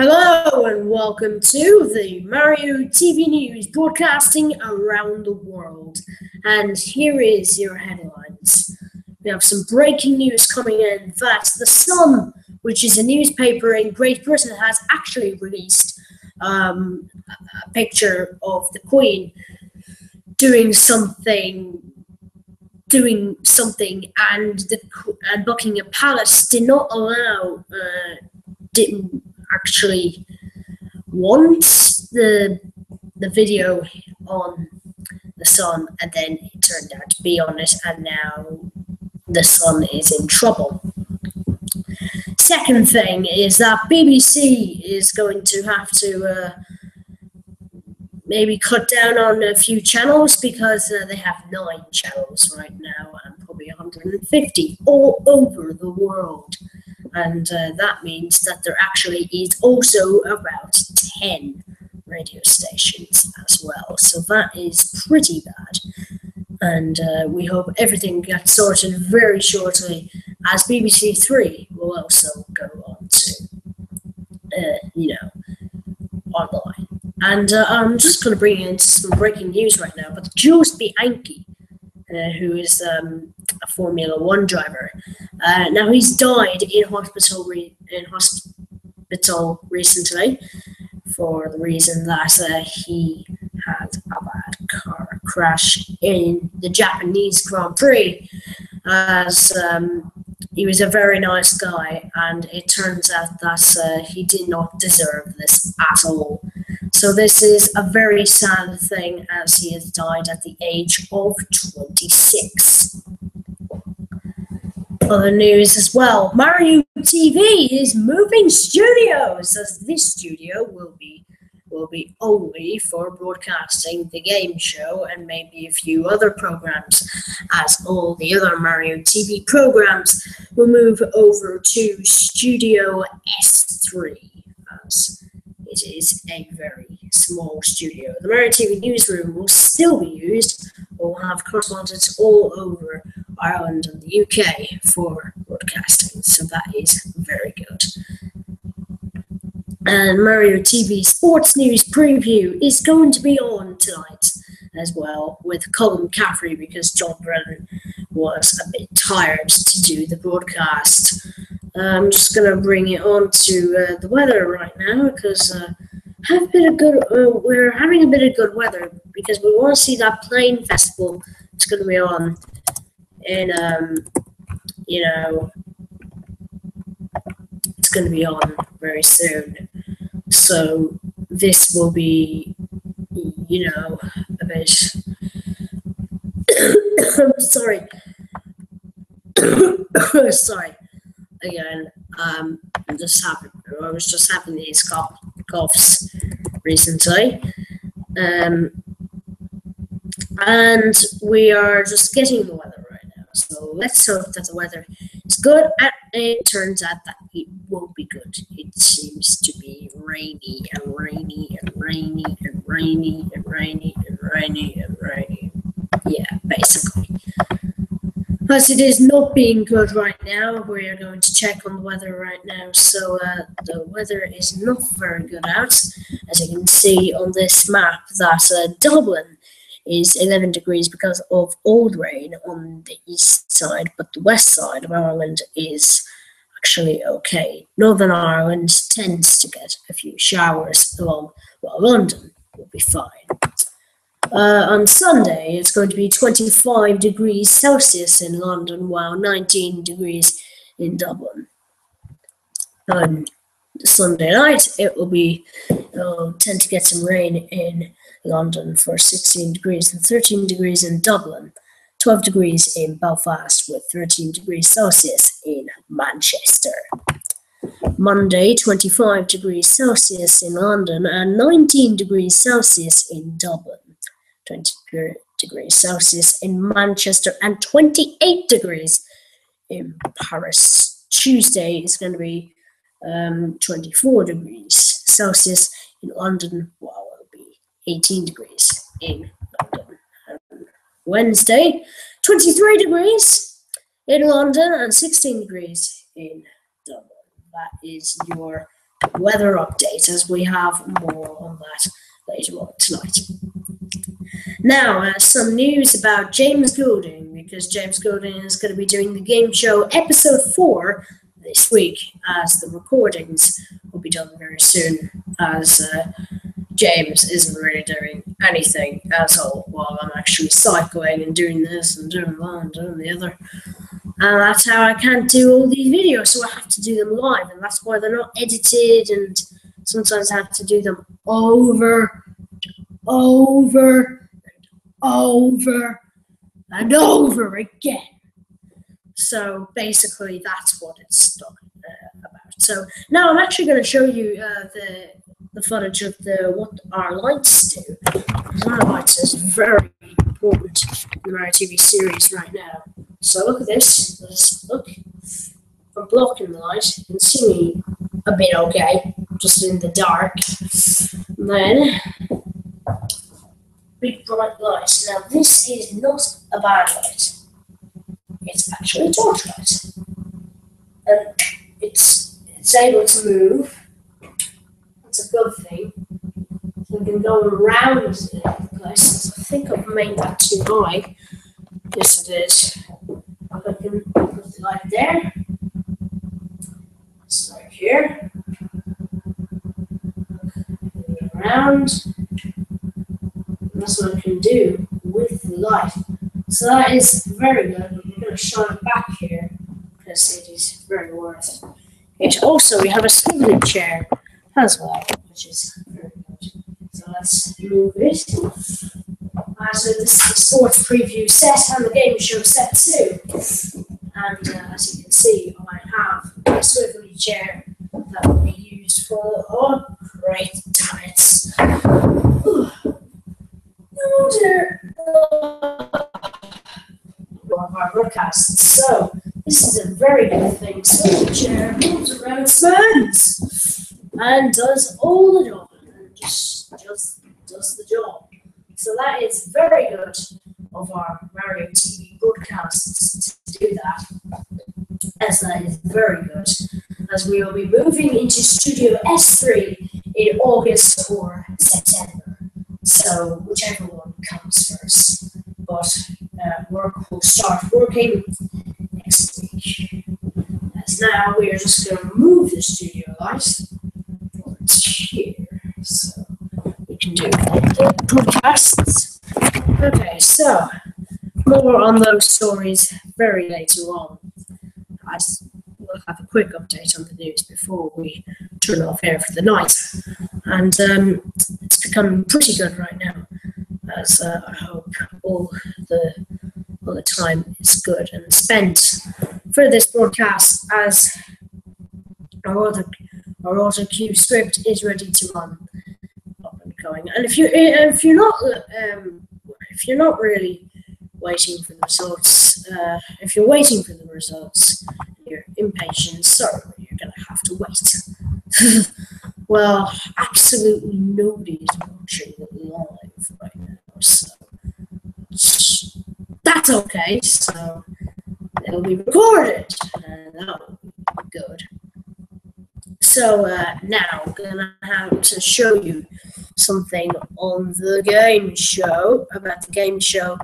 Hello and welcome to the Mario TV News broadcasting around the world. And here is your headlines. We have some breaking news coming in that The Sun, which is a newspaper in Great Britain, has actually released a picture of the Queen doing something, and Buckingham Palace did not allow, didn't actually want the video on The Sun, and then it turned out to be on it, and now The Sun is in trouble. Second thing is that BBC is going to have to maybe cut down on a few channels because they have 9 channels right now and probably 150 all over the world. And that means that there actually is also about 10 radio stations as well. So that is pretty bad. And we hope everything gets sorted very shortly, as BBC 3 will also go on to, online. And I'm just going to bring in some breaking news right now. But Jules Bianchi, who is a Formula 1 driver, now he's died in hospital recently for the reason that he had a bad car crash in the Japanese Grand Prix, as he was a very nice guy, and it turns out that he did not deserve this at all. So this is a very sad thing, as he has died at the age of 26. Other news as well. Mario TV is moving studios, as this studio will be only for broadcasting the game show and maybe a few other programs, as all the other Mario TV programs will move over to Studio S3, as it is a very small studio. The Mario TV newsroom will still be used, but will have correspondents all over Ireland and the UK for broadcasting, so that is very good. And Mario TV Sports News Preview is going to be on tonight as well with Colm Caffrey, because John Brennan was a bit tired to do the broadcast. I'm just going to bring it on to the weather right now, because we're having a bit of good weather, because we want to see that plane festival. It's going to be on in, it's going to be on very soon. So this will be, a bit. Sorry. Sorry. Again, I was just having these coughs recently, and we are just getting the weather right now. So let's hope that the weather is good. And it turns out that it won't be good. It seems to be rainy and rainy and rainy and rainy and rainy and rainy and rainy. Yeah, basically. As it is not being good right now, we are going to check on the weather right now. So the weather is not very good out. As you can see on this map, that Dublin is 11 degrees because of old rain on the east side, but the west side of Ireland is actually okay. Northern Ireland tends to get a few showers while London will be fine. On Sunday, it's going to be 25 degrees Celsius in London, while 19 degrees in Dublin. On Sunday night, it will tend to get some rain in London for 16 degrees and 13 degrees in Dublin, 12 degrees in Belfast, with 13 degrees Celsius in Manchester. Monday, 25 degrees Celsius in London and 19 degrees Celsius in Dublin. 20 degrees Celsius in Manchester and 28 degrees in Paris. Tuesday is going to be 24 degrees Celsius in London, while it will be 18 degrees in London. And Wednesday, 23 degrees in London and 16 degrees in Dublin. That is your weather update, as we have more on that later on tonight. Now, some news about James Goulding, because James Goulding is going to be doing the game show episode 4 this week, as the recordings will be done very soon, as James isn't really doing anything at all while I'm actually cycling and doing this and doing that and doing the other. And that's how I can't do all these videos, so I have to do them live, and that's why they're not edited, and sometimes I have to do them over and over again. So basically, that's what it's about. So now I'm actually going to show you the footage of what our lights do. Because our lights is very important in our TV series right now. So look at this. Let's look. I'm blocking the light. You can see me a bit okay, just in the dark. And then big bright light. Now this is not a bad light. It's actually a torch light, and it's able to move. That's a good thing. So we can go around the place. I think I've made that too high. Yes, it is. I can put the light there. It's right here. Around. That's what I can do with the light. So that is very good. I'm going to shine it back here because it is very worth it. Also, we have a swiveling chair as well, which is very good. So let's move it. So this is the sports preview set and the game show set too. And as you can see, I have a swiveling chair that will be used for, oh great, damn it. Oh dear. Of our broadcasts. So this is a very good thing. So the chair moves around, spins, and does all the job, and just does the job. So that is very good of our Mario TV broadcasts to do that, as that is very good, as we will be moving into Studio S3 in August or September. So whichever one comes first. But work will start working next week. As now we are just going to move the studio light here, so we can do the podcasts. Okay, so more on those stories very later on. We'll have a quick update on the news before we turn off air for the night, and it's becoming pretty good right now. As I hope all the time is good and spent for this broadcast, as our auto cue script is ready to run up and going. And if you're not really waiting for the results, if you're waiting for the results, you're impatient. Sorry, you're gonna have to wait. Well, absolutely nobody is watching it live right now, so that's okay. So it'll be recorded, and that'll be good. So now I'm gonna have to show you something on the game show, about the game show.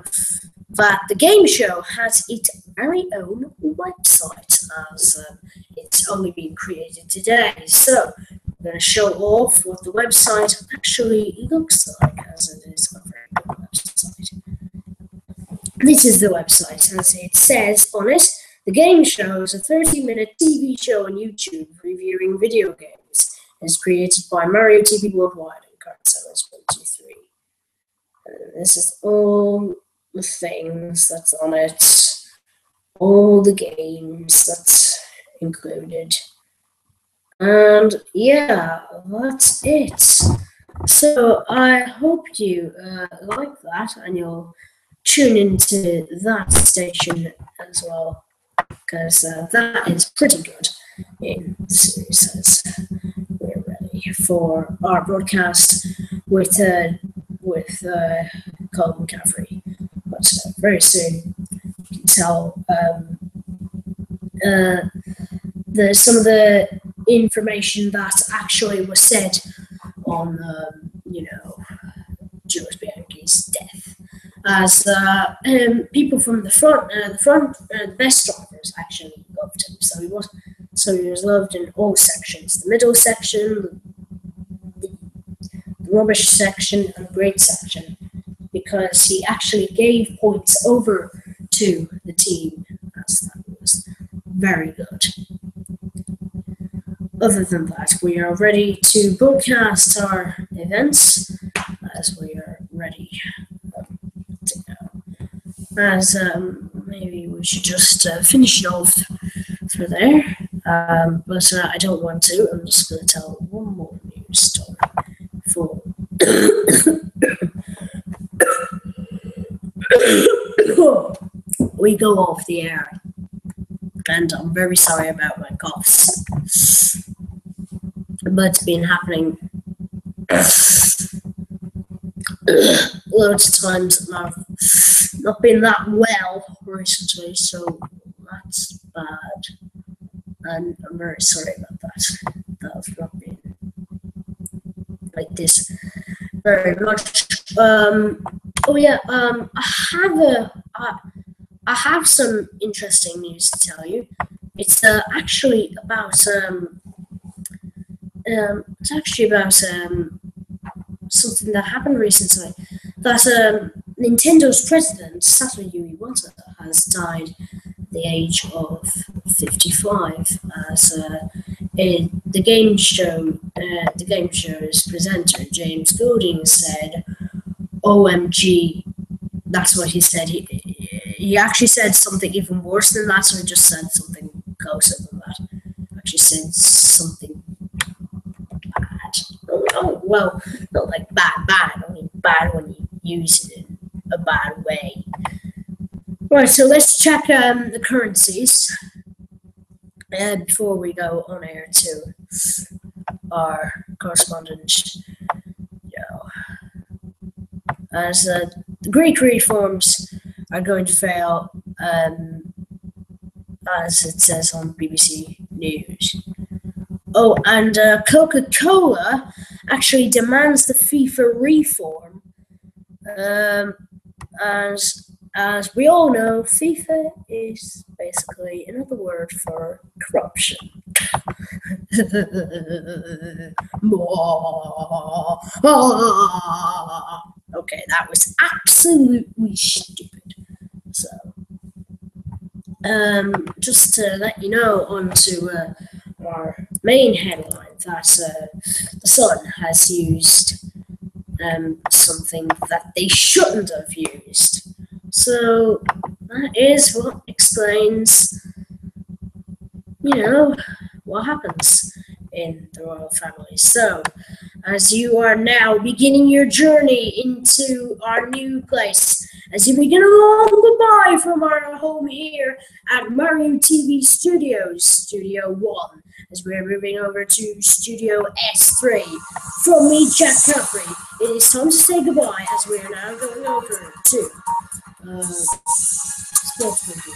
That the game show has its very own website, as it's only been created today. So I'm going to show off what the website actually looks like, as it is a very good website. This is the website, as it says on it. The game show is a 30-minute TV show on YouTube reviewing video games. It's created by Mario TV Worldwide and Card Sellers 123. This is all the things that's on it, all the games that's included, and yeah, that's it. So I hope you like that, and you'll tune into that station as well, because that is pretty good in the series, as we're ready for our broadcast with Colm and Caffrey. But very soon, you can tell some of the information that actually was said on, Jules Bianchi's death. As people from the best drivers actually loved him. So he was loved in all sections: the middle section, the rubbish section, and the great section, because he actually gave points over to the team, as that was very good. Other than that, we are ready to broadcast our events, as we are ready to go. As maybe we should just finish it off for there, but I don't want to. I'm just going to tell one more news story before we go off the air. And I'm very sorry about my coughs, but it's been happening loads of times, and I've not been that well recently, so that's bad. And I'm very sorry about that I've not been like this very much. I have some interesting news to tell you. It's actually about something that happened recently. That Nintendo's president, Satoru Iwata, has died at the age of 55. As in the game show's presenter James Golding said, "OMG." That's what he said. He actually said something even worse than that, so he just said something closer than that. Actually said something bad. Oh, well, not like bad, only bad when you use it in a bad way. Right, so let's check the currencies before we go on air to our correspondent, as the Greek reforms are going to fail, as it says on BBC News. Oh, and Coca-Cola actually demands the FIFA reform, as we all know, FIFA is basically another word for corruption. Okay, that was absolutely stupid. So, just to let you know, on to our main headline, that the Sun has used something that they shouldn't have used. So that is what explains, what happens in the royal family. So, as you are now beginning your journey into our new place, as you begin a long goodbye from our home here at Mario TV Studios, Studio 1, as we are moving over to Studio S3. From me, Jack Caffrey, it is time to say goodbye, as we are now going over to sports review.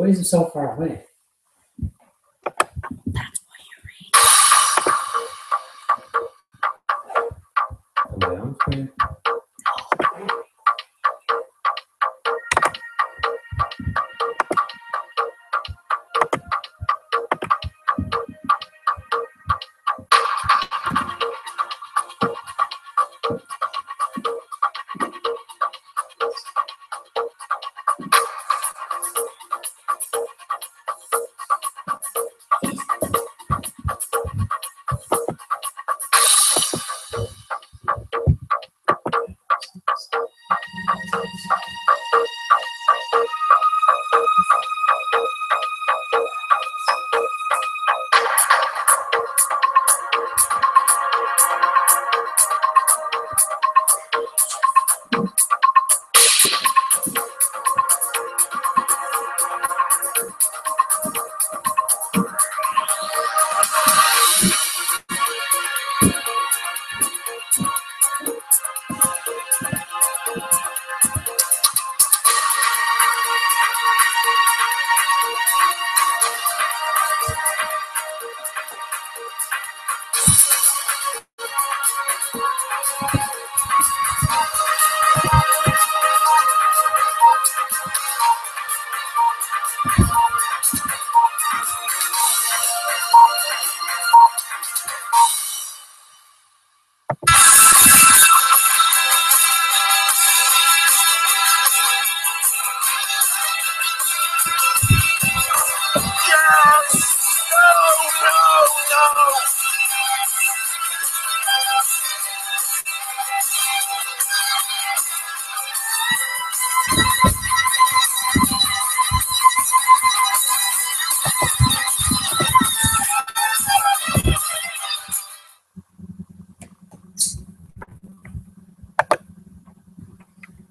Why is it so far away? That's why you read. Am I on screen?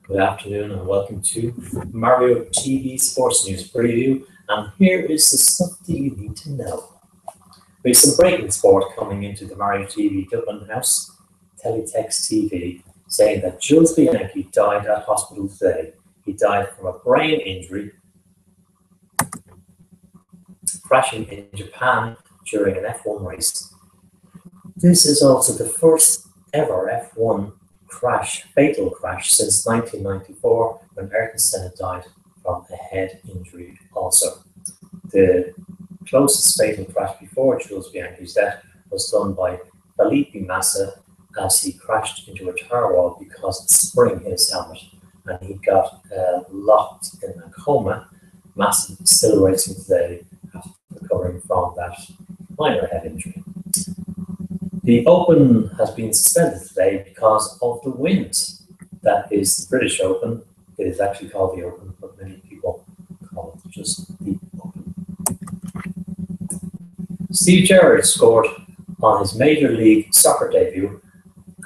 Good afternoon and welcome to Mario TV Sports News Preview, and here is the stuff that you need to know. We have some breaking sport coming into the Mario TV Dublin house, Teletext TV, saying that Jules Bianchi died at hospital today. He died from a brain injury, crashing in Japan during an F1 race. This is also the first ever F1 fatal crash since 1994, when Ayrton Senna died from a head injury also. The closest fatal crash before Jules Bianchi's death was done by Felipe Massa as he crashed into a tire wall because the spring hit his helmet and he got locked in a coma. Massa is still racing today after recovering from that minor head injury. The Open has been suspended today because of the wind. That is the British Open. It is actually called the Open, but many people call it just the Open. Steve Gerrard scored on his Major League Soccer debut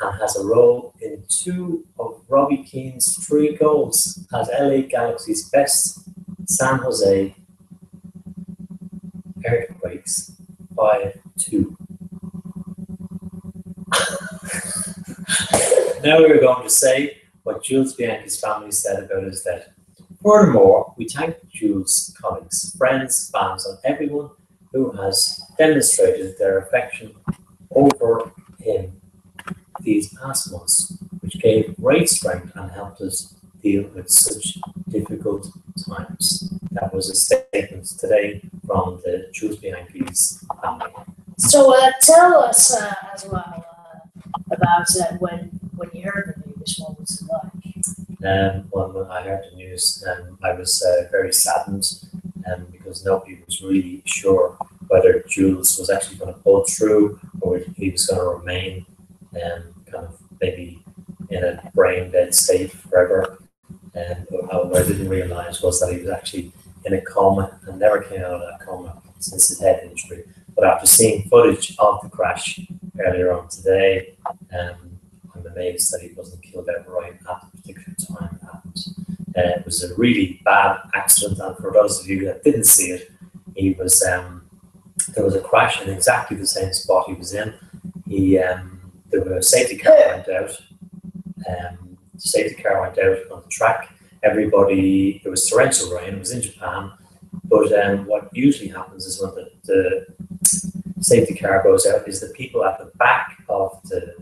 and has a role in 2 of Robbie Keane's 3 goals as LA Galaxy's best San Jose Earthquakes 5-2. Now we're going to say what Jules Bianchi's family said about his death. Furthermore, we thank Jules' colleagues, friends, fans, and everyone who has demonstrated their affection over him these past months, which gave great strength and helped us deal with such difficult times. That was a statement today from the Jules Bianchi's family. So tell us as well about when you heard the news. What was it like? When I heard the news, I was very saddened because nobody was really sure whether Jules was actually going to pull through or he was going to remain kind of maybe in a brain dead state forever. And what I didn't realise was that he was actually in a coma and never came out of that coma since his head injury. But after seeing footage of the crash earlier on today, I'm amazed that he wasn't killed outright at the particular time it happened. It was a really bad accident, and for those of you that didn't see it, he was there was a crash in exactly the same spot he was in. The safety car went out. The safety car went out on the track. Everybody, there was torrential rain. It was in Japan, but what usually happens is when the safety car goes out, is the people at the back of the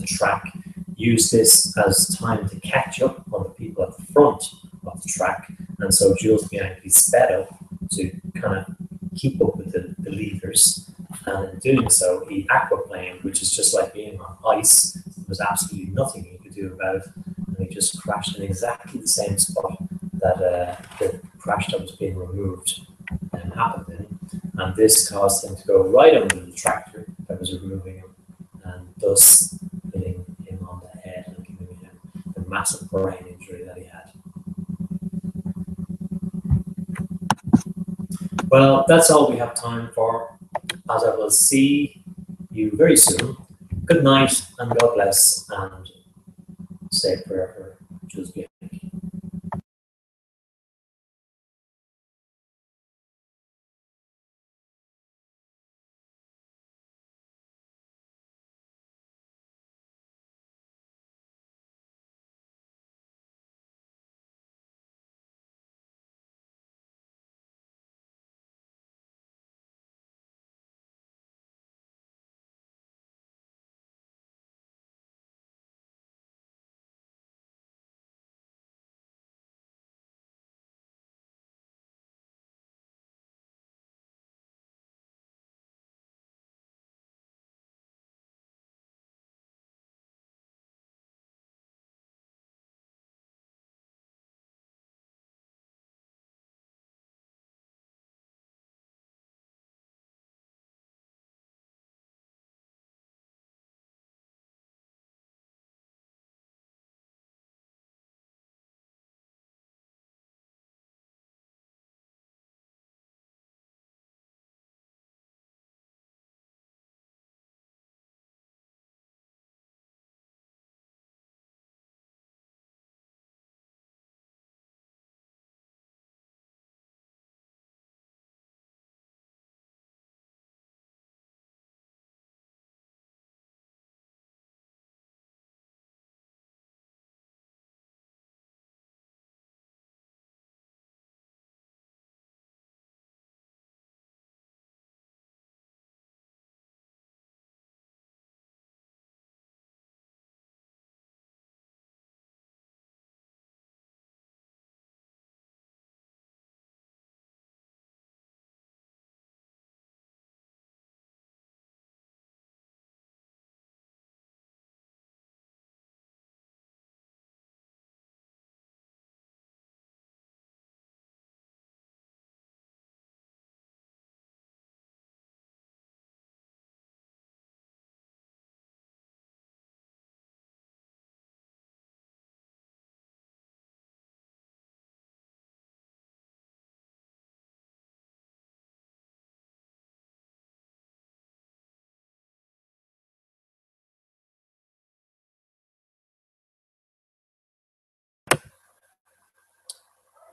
track use this as time to catch up on the people at the front of the track, and so Jules Bianchi sped up to kind of keep up with the leaders, and in doing so he aquaplaned, which is just like being on ice. There was absolutely nothing he could do about it, and he just crashed in exactly the same spot that the crash that was being removed happened in, and this caused him to go right under the tractor that was removing him, and thus hitting him on the head and giving him the massive brain injury that he had. Well, that's all we have time for, as I will see you very soon. Good night and God bless, and say a prayer for Jules Bianchi.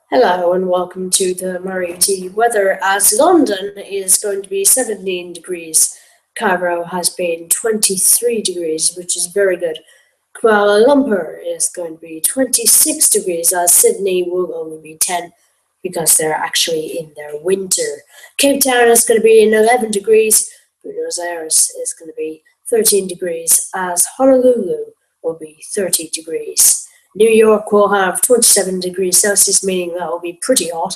Hello and welcome to the Murray TV weather, as London is going to be 17 degrees. Cairo has been 23 degrees, which is very good. Kuala Lumpur is going to be 26 degrees, as Sydney will only be 10 because they're actually in their winter. Cape Town is going to be in 11 degrees. Buenos Aires is going to be 13 degrees, as Honolulu will be 30 degrees. New York will have 27 degrees Celsius, meaning that will be pretty hot,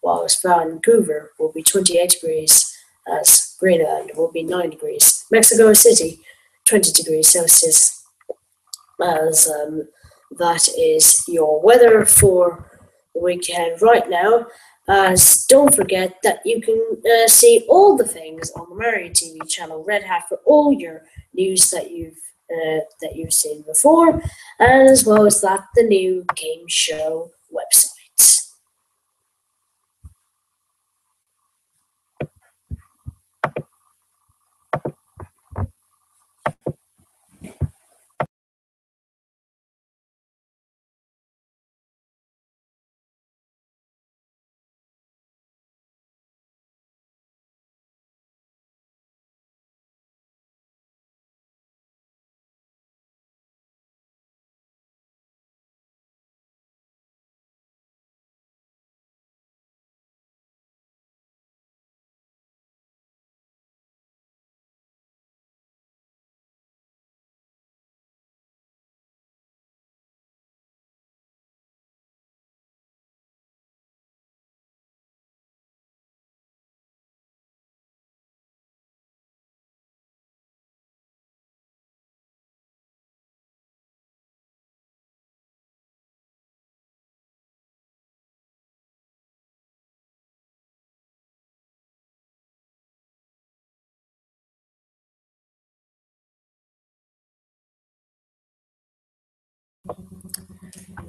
whilst Vancouver will be 28 degrees, as Greenland will be 9 degrees. Mexico City, 20 degrees Celsius, as that is your weather for the weekend right now. As don't forget that you can see all the things on the Murray TV channel Red Hat for all your news that you've seen before, and as well as that, the new game show websites.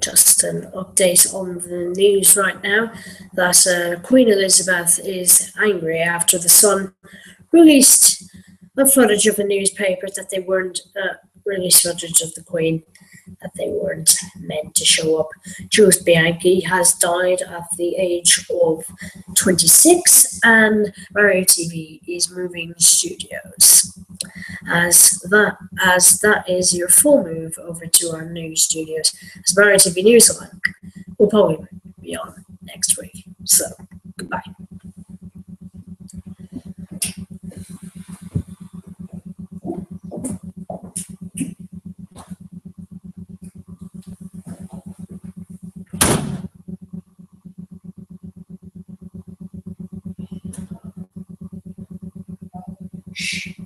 Just an update on the news right now that Queen Elizabeth is angry after the Sun released a footage of a newspaper that they weren't released footage of the Queen that they weren't meant to show up. Jules Bianchi has died at the age of 26, and Murray TV is moving studios. As that is your full move over to our new studios. As Murray TV News will probably be on next week. So goodbye. Shh.